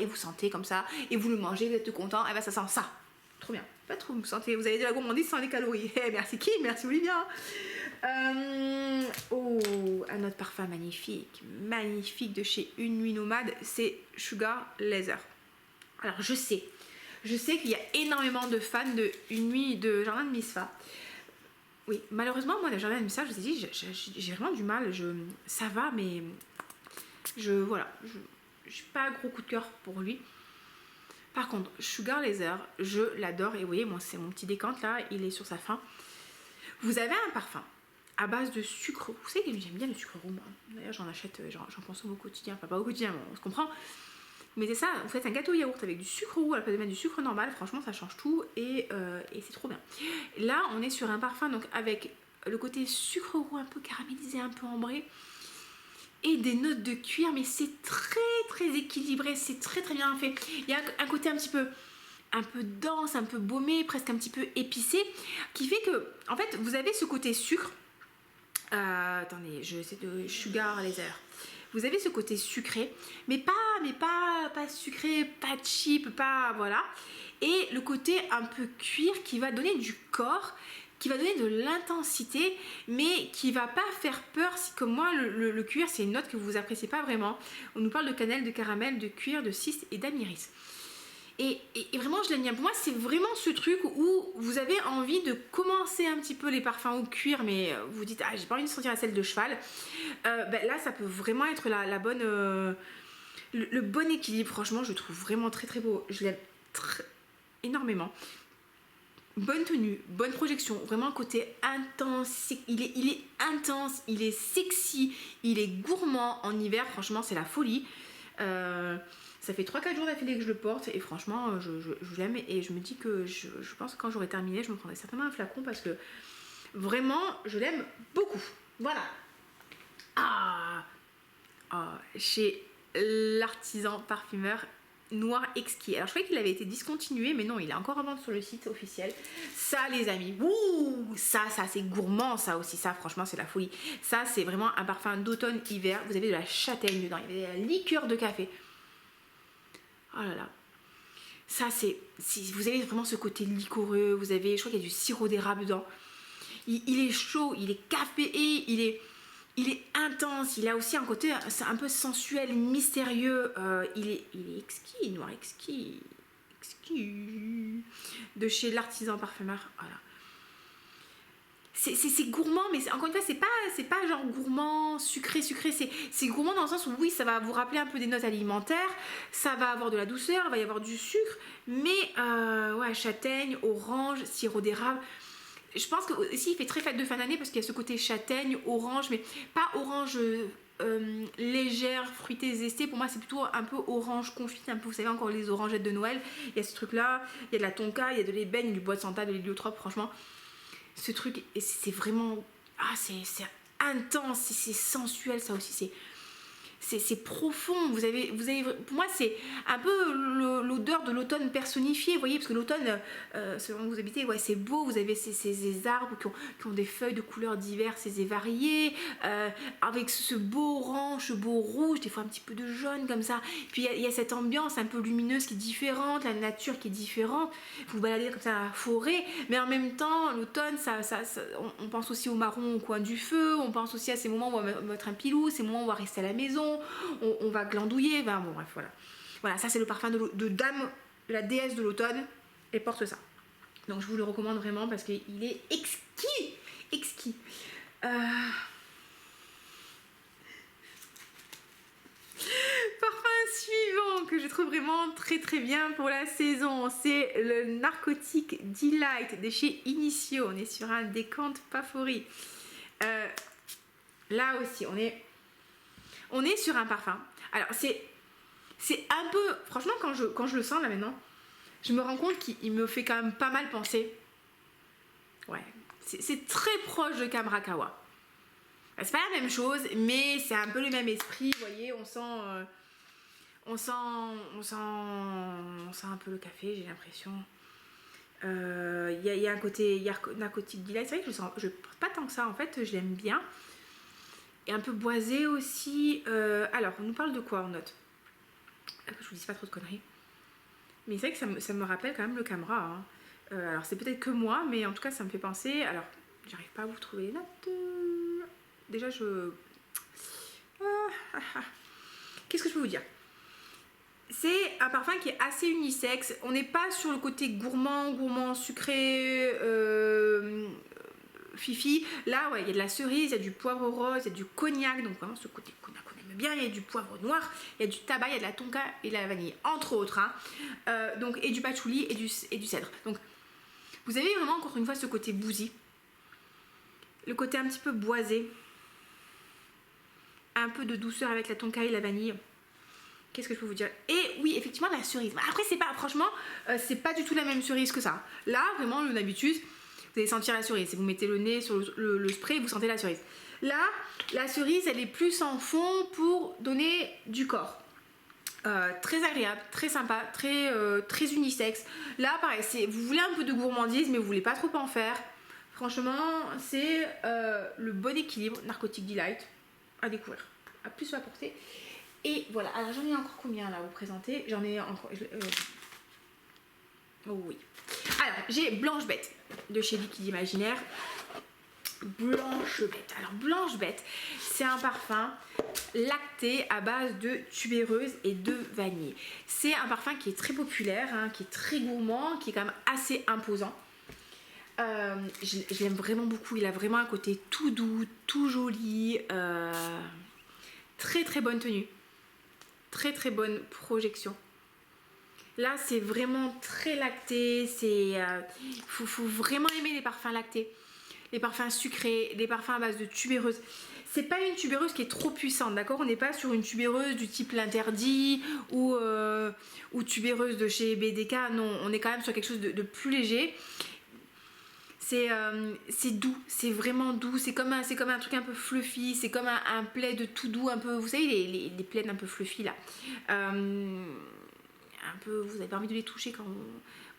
et vous sentez comme ça, et vous le mangez, vous êtes content, et ben ça sent ça. Trop bien. Pas trop, vous sentez, vous avez de la gourmandise sans les calories. Merci qui? Merci Olivia. Un autre parfum magnifique de chez Une Nuit Nomade, c'est Sugar Laser. Alors je sais qu'il y a énormément de fans de Une Nuit de Jardin de Misfa. Oui, malheureusement, moi, le Jardin de Misfa, je vous ai dit, j'ai vraiment du mal. Ça va, mais voilà, je suis pas un gros coup de cœur pour lui. Par contre, Sugar Laser, je l'adore. Et vous voyez, moi, c'est mon petit décante là, il est sur sa fin. Vous avez un parfum à base de sucre. Vous savez que j'aime bien le sucre roux, moi. D'ailleurs, j'en achète, j'en consomme au quotidien. Enfin, pas au quotidien, mais on se comprend. Mais c'est ça, vous faites un gâteau yaourt avec du sucre roux à la place de mettre du sucre normal. Franchement, ça change tout et c'est trop bien. Là, on est sur un parfum donc avec le côté sucre roux un peu caramélisé, un peu ambré. Et des notes de cuir, mais c'est très très équilibré, c'est très très bien fait. Il y a un côté un peu dense, un peu baumé, presque un petit peu épicé, qui fait que, en fait, vous avez ce côté sucre. Attendez, je sais de sugar laser. Vous avez ce côté sucré, mais pas sucré, pas cheap, pas voilà. Et le côté un peu cuir qui va donner du corps, qui va donner de l'intensité, mais qui va pas faire peur. Si comme moi, le cuir, c'est une note que vous appréciez pas vraiment. On nous parle de cannelle, de caramel, de cuir, de cyste et d'amiris. Et vraiment, je l'aime bien. Pour moi, c'est vraiment ce truc où vous avez envie de commencer un petit peu les parfums au cuir, mais vous dites, ah, j'ai pas envie de sentir la selle de cheval. Là, ça peut vraiment être la bonne, le bon équilibre. Franchement, je le trouve vraiment très très beau. Je l'aime énormément. Bonne tenue, bonne projection, vraiment côté intense, il est intense, il est sexy, il est gourmand en hiver, franchement c'est la folie. Ça fait 3-4 jours d'affilée que je le porte et franchement je l'aime et je me dis que je pense que quand j'aurai terminé je me prendrai certainement un flacon parce que vraiment je l'aime beaucoup. Voilà. Chez l'artisan parfumeur Noir Exquis. Alors je croyais qu'il avait été discontinué, mais non, il est encore en vente sur le site officiel. Ça, les amis, ça c'est gourmand, ça aussi. Ça, franchement, c'est la folie. Ça, c'est vraiment un parfum d'automne-hiver. Vous avez de la châtaigne dedans, il y a de la liqueur de café. Oh là là. Ça, vous avez vraiment ce côté liquoreux. Vous avez, je crois qu'il y a du sirop d'érable dedans. Il est chaud, il est caféé, il est intense, il a aussi un côté un peu sensuel, mystérieux, il est exquis, Noir Exquis, de chez l'artisan parfumeur, voilà. C'est gourmand, mais encore une fois, c'est pas genre gourmand, sucré, c'est gourmand dans le sens où oui, ça va vous rappeler un peu des notes alimentaires, ça va avoir de la douceur, il va y avoir du sucre, mais ouais, châtaigne, orange, sirop d'érable. Je pense que aussi il fait très fête de fin d'année parce qu'il y a ce côté châtaigne, orange, mais pas orange légère, fruitée, zestée. Pour moi, c'est plutôt un peu orange confit, un peu, vous savez, encore les orangettes de Noël. Il y a ce truc-là, il y a de la tonka, il y a de l'ébène, du bois de santa, de l'héliotrope. Franchement, ce truc, c'est vraiment... c'est intense, c'est sensuel, ça aussi, c'est profond. Vous avez, pour moi, c'est un peu l'odeur de l'automne personnifiée, vous voyez, parce que l'automne, selon où vous habitez, ouais, c'est beau. Vous avez ces arbres qui ont des feuilles de couleurs diverses et variées, avec ce beau orange, ce beau rouge, des fois un petit peu de jaune comme ça. Puis il y a cette ambiance un peu lumineuse qui est différente, la nature qui est différente. Vous baladez comme ça dans la forêt, mais en même temps, l'automne, on pense aussi au marron au coin du feu, on pense aussi à ces moments où on va mettre un pilou, ces moments où on va rester à la maison. On va glandouiller, bon bref, voilà. Voilà, ça c'est le parfum de Dame, la déesse de l'automne, elle porte ça. Donc je vous le recommande vraiment parce qu'il est exquis. Parfum suivant que je trouve vraiment très très bien pour la saison, c'est le Narcotic Delight de chez Initio. On est sur un décante Paphory. Là aussi, on est sur un parfum. Alors c'est un peu, franchement quand je le sens là maintenant, je me rends compte qu'il me fait quand même pas mal penser. Ouais, c'est très proche de Kamrakawa. C'est pas la même chose, mais c'est un peu le même esprit. Vous voyez, on sent un peu le café, j'ai l'impression. Il y a un côté narcotique delight. C'est vrai que je porte pas tant que ça en fait, je l'aime bien. Et un peu boisé aussi. Alors, on nous parle de quoi en note? Je vous dis pas trop de conneries. Mais c'est vrai que ça me rappelle quand même le Camra. Hein. Alors, c'est peut-être que moi, mais en tout cas, ça me fait penser. Alors, j'arrive pas à vous trouver les notes. Déjà, qu'est-ce que je peux vous dire? C'est un parfum qui est assez unisexe. On n'est pas sur le côté gourmand, sucré, fifi. Là, ouais, il y a de la cerise, il y a du poivre rose, il y a du cognac. Donc vraiment ce côté cognac qu'on aime bien. Il y a du poivre noir, il y a du tabac, il y a de la tonka et de la vanille, entre autres. Hein. Donc, et du patchouli et du cèdre. Donc, vous avez vraiment encore une fois ce côté bousy. le côté un petit peu boisé, un peu de douceur avec la tonka et la vanille. Qu'est-ce que je peux vous dire? Et oui, effectivement, la cerise. Après, c'est pas, franchement, c'est pas du tout la même cerise que ça. Là, vraiment, le Navitus, vous allez sentir la cerise. Si vous mettez le nez sur le spray, vous sentez la cerise. Là, la cerise, elle est plus en fond pour donner du corps. Très agréable, très sympa, très unisexe. Là, pareil, vous voulez un peu de gourmandise, mais vous voulez pas trop en faire. Franchement, c'est le bon équilibre. Narcotic Delight à découvrir, à plus à porter. Et voilà, alors j'en ai encore combien là à vous présenter? J'en ai encore... Oh oui. Alors, j'ai Blanche Bête de chez Liquide Imaginaire. Blanche Bête. Alors, Blanche Bête, c'est un parfum lacté à base de tubéreuse et de vanille. C'est un parfum qui est très populaire, hein, qui est très gourmand, qui est quand même assez imposant. Je l'aime vraiment beaucoup. Il a vraiment un côté tout doux, tout joli. Très très bonne tenue. Très très bonne projection. Là, c'est vraiment très lacté. Faut vraiment aimer les parfums lactés. Les parfums sucrés, les parfums à base de tubéreuse. C'est pas une tubéreuse qui est trop puissante, d'accord? On n'est pas sur une tubéreuse du type l'interdit ou tubéreuse de chez BDK. Non, on est quand même sur quelque chose de plus léger. C'est doux, c'est vraiment doux. C'est comme un truc un peu fluffy. C'est comme un plaid tout doux, un peu. Vous savez, les plaids un peu fluffy là. Un peu, vous avez pas envie de les toucher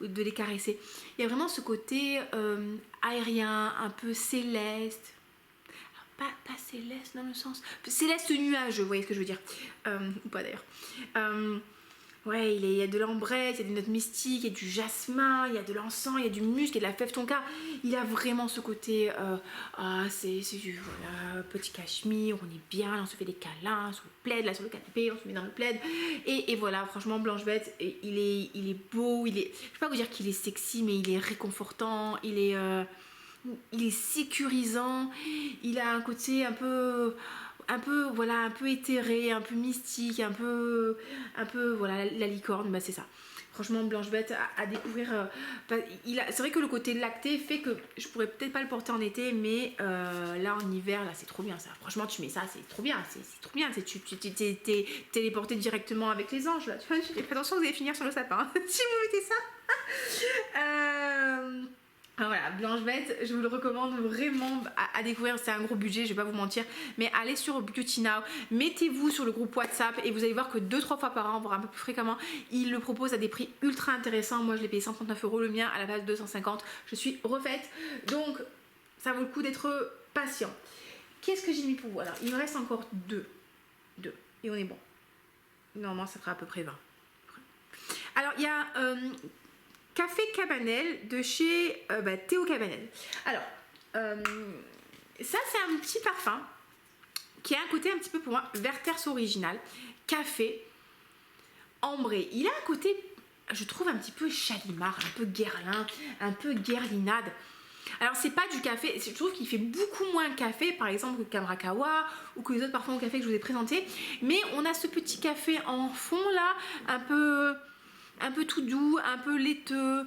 de les caresser. Il y a vraiment ce côté aérien, un peu céleste. Alors, pas céleste dans le sens... Céleste nuage, vous voyez ce que je veux dire. Ou pas d'ailleurs. Ouais, il y a de l'ambrette, il y a des notes mystiques, il y a du jasmin, il y a de l'encens, il y a du musc, il y a de la fève tonka. Il a vraiment ce côté, c'est du voilà, petit cachemire, on est bien, on se fait des câlins sur le plaid, là sur le canapé, on se met dans le plaid. Et voilà, franchement, Blanche Bête, il est beau, je ne vais pas vous dire qu'il est sexy, mais il est réconfortant, il est sécurisant, il a un côté un peu voilà, un peu éthéré, un peu mystique, un peu voilà, la licorne, bah c'est ça. Franchement, Blanche Bête à découvrir. C'est vrai que le côté lacté fait que je pourrais peut-être pas le porter en été, mais là en hiver, là c'est trop bien ça. Franchement, tu mets ça, c'est trop bien, c'est trop bien. Tu t'es téléporté directement avec les anges là. Tu vois, faites attention, vous allez finir sur le sapin si vous mettez ça. Voilà, Blanche Bête, je vous le recommande vraiment à découvrir. C'est un gros budget, je vais pas vous mentir, mais allez sur Beauty Now, mettez-vous sur le groupe WhatsApp et vous allez voir que 2-3 fois par an, voire un peu plus fréquemment, ils le proposent à des prix ultra intéressants. Moi je l'ai payé 139 €, le mien à la base 250. Je suis refaite, donc ça vaut le coup d'être patient. Qu'est-ce que j'ai mis pour vous? Alors il me reste encore deux et on est bon. Normalement ça fera à peu près 20. Alors il y a Café Cabanel de chez Théo Cabanel. Alors, ça c'est un petit parfum qui a un côté un petit peu pour moi Werther's original, café, ambré. Il a un côté, je trouve, un petit peu Chalimard, un peu guerlin, un peu guerlinade. Alors c'est pas du café, je trouve qu'il fait beaucoup moins café par exemple que Kamrakawa ou que les autres parfums au café que je vous ai présentés. Mais on a ce petit café en fond là, un peu tout doux, un peu laiteux.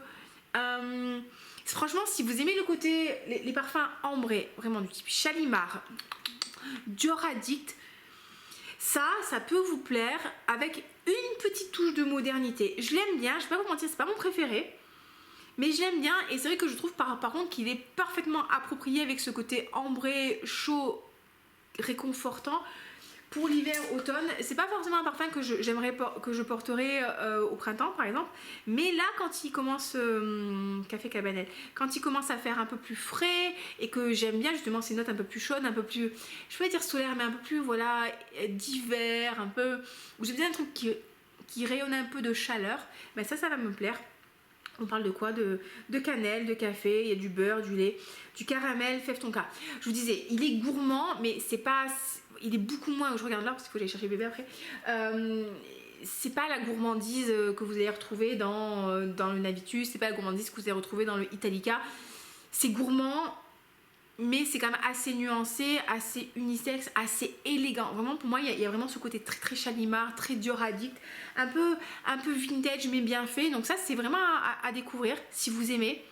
Franchement, si vous aimez le côté, les parfums ambrés, vraiment du type Chalimard, Dior Addict, ça peut vous plaire avec une petite touche de modernité. Je l'aime bien, je vais pas vous mentir, c'est pas mon préféré, mais je l'aime bien et c'est vrai que je trouve par contre qu'il est parfaitement approprié avec ce côté ambré, chaud, réconfortant. Pour l'hiver, automne, c'est pas forcément un parfum que je porterai au printemps par exemple, mais là quand il commence, Café Cabanel, quand il commence à faire un peu plus frais et que j'aime bien justement ces notes un peu plus chaudes, un peu plus, je peux pas dire solaire, mais un peu plus voilà, d'hiver, un peu, où j'ai besoin d'un truc qui rayonne un peu de chaleur, ben ça va me plaire. On parle de quoi? De cannelle, de café, il y a du beurre, du lait, du caramel, fève tonka. Je vous disais, il est gourmand, mais c'est pas... Il est beaucoup moins... Je regarde là parce qu'il faut aller chercher bébé après. C'est pas la gourmandise que vous allez retrouver dans le Navitus, c'est pas la gourmandise que vous allez retrouver dans le Italica. C'est gourmand, mais c'est quand même assez nuancé, assez unisexe, assez élégant. Vraiment, pour moi, il y a vraiment ce côté très très Chalimard, très Dior Addict, un peu vintage mais bien fait. Donc ça, c'est vraiment à découvrir si vous aimez.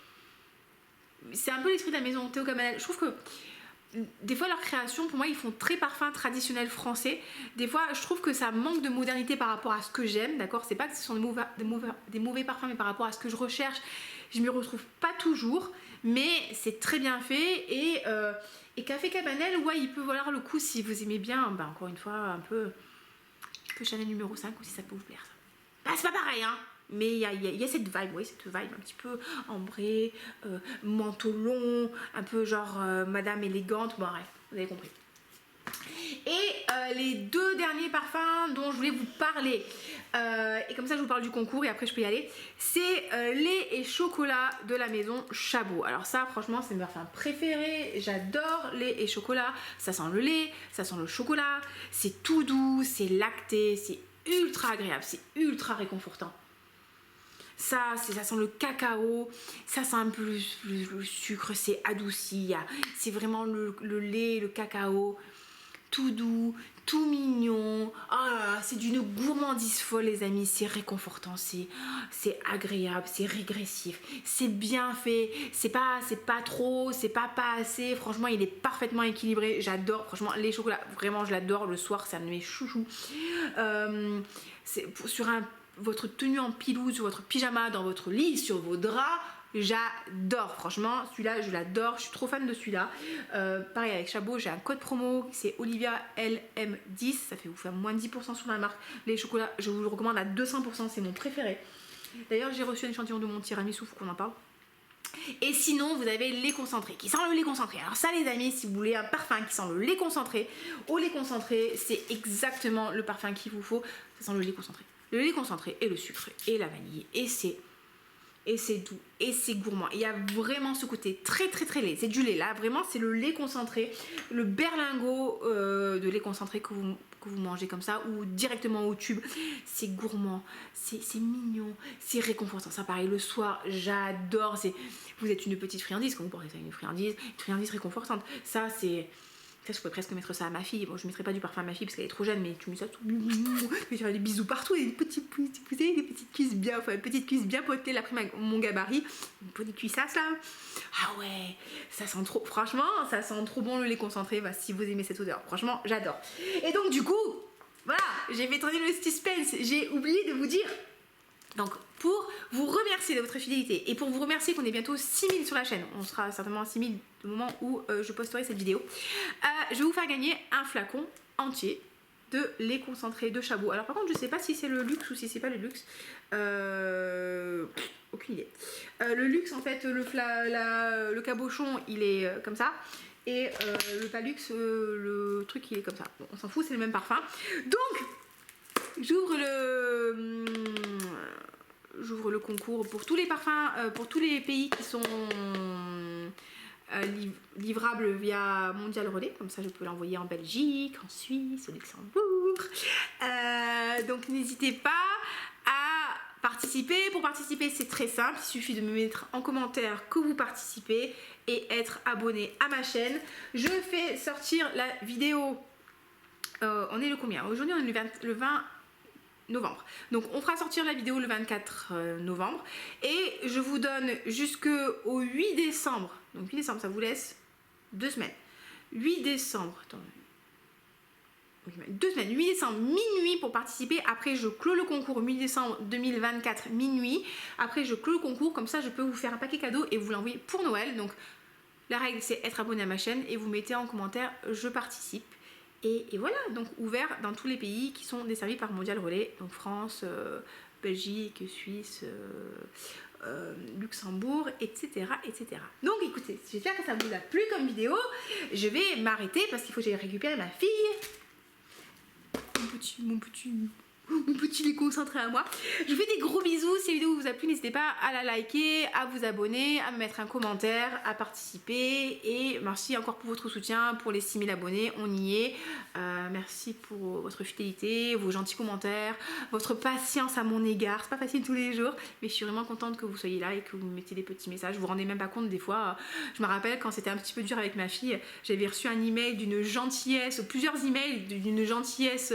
C'est un peu l'esprit de la maison Théo Cabanel. Je trouve que des fois leur création, pour moi, ils font très parfum traditionnel français. Des fois, je trouve que ça manque de modernité par rapport à ce que j'aime, d'accord? C'est pas que ce sont des mauvais parfums, mais par rapport à ce que je recherche, je m'y retrouve pas toujours, mais c'est très bien fait. Et Café Cabanel, ouais, il peut valoir le coup si vous aimez bien, bah, encore une fois, un peu Chanel numéro 5 aussi, ça peut vous plaire, ça. Bah, c'est pas pareil, hein, mais il y a cette vibe, ouais, cette vibe un petit peu ambrée, manteau long, un peu genre madame élégante, bon bref, vous avez compris. Et les deux derniers parfums dont je voulais vous parler, et comme ça je vous parle du concours et après je peux y aller, c'est lait et chocolat de la maison Chabot. Alors ça franchement c'est mon parfum préféré, j'adore lait et chocolat, ça sent le lait, ça sent le chocolat, c'est tout doux, c'est lacté, c'est ultra agréable, c'est ultra réconfortant. Ça sent le cacao, ça sent un peu le sucre, c'est adouci, c'est vraiment le lait, le cacao, tout doux, tout mignon. Oh là là, c'est d'une gourmandise folle les amis, c'est réconfortant, c'est agréable, c'est régressif, c'est bien fait, c'est pas trop, c'est pas assez, franchement il est parfaitement équilibré, j'adore, franchement les chocolats, vraiment je l'adore, le soir ça me met chouchou. C'est sur votre tenue en pilou, sur votre pyjama, dans votre lit, sur vos draps, j'adore, franchement celui-là je l'adore, je suis trop fan de celui-là. Pareil avec Chabot, j'ai un code promo, c'est Olivia LM10, ça fait vous faire moins de 10% sur la marque. Les chocolats je vous le recommande à 200%, c'est mon préféré. D'ailleurs j'ai reçu un échantillon de mon tiramisu, faut qu'on en parle. Et sinon vous avez le lait concentré qui sent le lait concentré. Alors ça les amis, si vous voulez un parfum qui sent le lait concentré, au lait concentré c'est exactement le parfum qu'il vous faut, ça sent le lait concentré. Le lait concentré et le sucre et la vanille et c'est doux et c'est gourmand. Il y a vraiment ce côté très lait, c'est du lait là, vraiment c'est le lait concentré, le berlingot de lait concentré que vous mangez comme ça ou directement au tube. C'est gourmand, c'est mignon, c'est réconfortant. Ça pareil le soir, j'adore. Vous êtes une petite friandise, quand vous portez ça, une friandise réconfortante. Ça je pourrais presque mettre ça à ma fille. Bon, je ne mettrai pas du parfum à ma fille parce qu'elle est trop jeune, mais tu mets ça tout. Je vais faire des bisous partout, des petites cuisses bien, enfin, petites cuisses bien potelées, après mon gabarit. Une petite cuissasse là. Ah ouais, ça sent trop. Franchement, ça sent trop bon le lait concentré. Bah, si vous aimez cette odeur, franchement, j'adore. Et donc, du coup, voilà, j'ai fait tourner le suspense. J'ai oublié de vous dire. Donc pour vous remercier de votre fidélité et pour vous remercier qu'on est bientôt 6000 sur la chaîne, on sera certainement à 6000 au moment où je posterai cette vidéo, je vais vous faire gagner un flacon entier de lait concentré de Chabot. Alors par contre je sais pas si c'est le luxe ou si c'est pas le luxe, aucune idée. Le luxe en fait, le cabochon il est comme ça. Et le Palux, le truc il est comme ça. Bon, on s'en fout, c'est le même parfum. Donc j'ouvre le concours pour tous les parfums, pour tous les pays qui sont livrables via Mondial Relais. Comme ça, je peux l'envoyer en Belgique, en Suisse, au Luxembourg. Donc, n'hésitez pas à participer. Pour participer, c'est très simple. Il suffit de me mettre en commentaire que vous participez et être abonné à ma chaîne. Je fais sortir la vidéo. On est le combien? Aujourd'hui, on est le 20 novembre. Donc on fera sortir la vidéo le 24 novembre et je vous donne jusqu'au 8 décembre. Donc 8 décembre, ça vous laisse 2 semaines. 8 décembre, attends. 2 semaines, 8 décembre minuit pour participer. Après je clôt le concours 8 décembre 2024 minuit. Après je clôt le concours, comme ça je peux vous faire un paquet cadeau et vous l'envoyer pour Noël. Donc la règle c'est être abonné à ma chaîne et vous mettez en commentaire je participe. Et voilà, donc ouvert dans tous les pays qui sont desservis par Mondial Relais, donc France, Belgique, Suisse, Luxembourg, etc., etc. Donc écoutez, j'espère que ça vous a plu comme vidéo. Je vais m'arrêter parce qu'il faut que j'aille récupérer ma fille. Mon petit lait concentré à moi. Je vous fais des gros bisous. Si la vidéo vous a plu, n'hésitez pas à la liker, à vous abonner, à me mettre un commentaire, à participer. Et merci encore pour votre soutien, pour les 6000 abonnés. On y est. Merci pour votre fidélité, vos gentils commentaires, votre patience à mon égard. C'est pas facile tous les jours, mais je suis vraiment contente que vous soyez là et que vous me mettiez des petits messages. Vous vous rendez même pas compte des fois. Je me rappelle quand c'était un petit peu dur avec ma fille, j'avais reçu un email d'une gentillesse, plusieurs emails d'une gentillesse.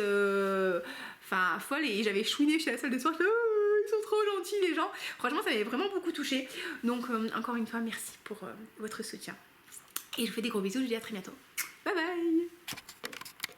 Enfin folle et j'avais chouiné chez la salle de sport, ils sont trop gentils les gens, franchement ça m'avait vraiment beaucoup touché. Donc encore une fois merci pour votre soutien. Et je vous fais des gros bisous, je vous dis à très bientôt. Bye bye.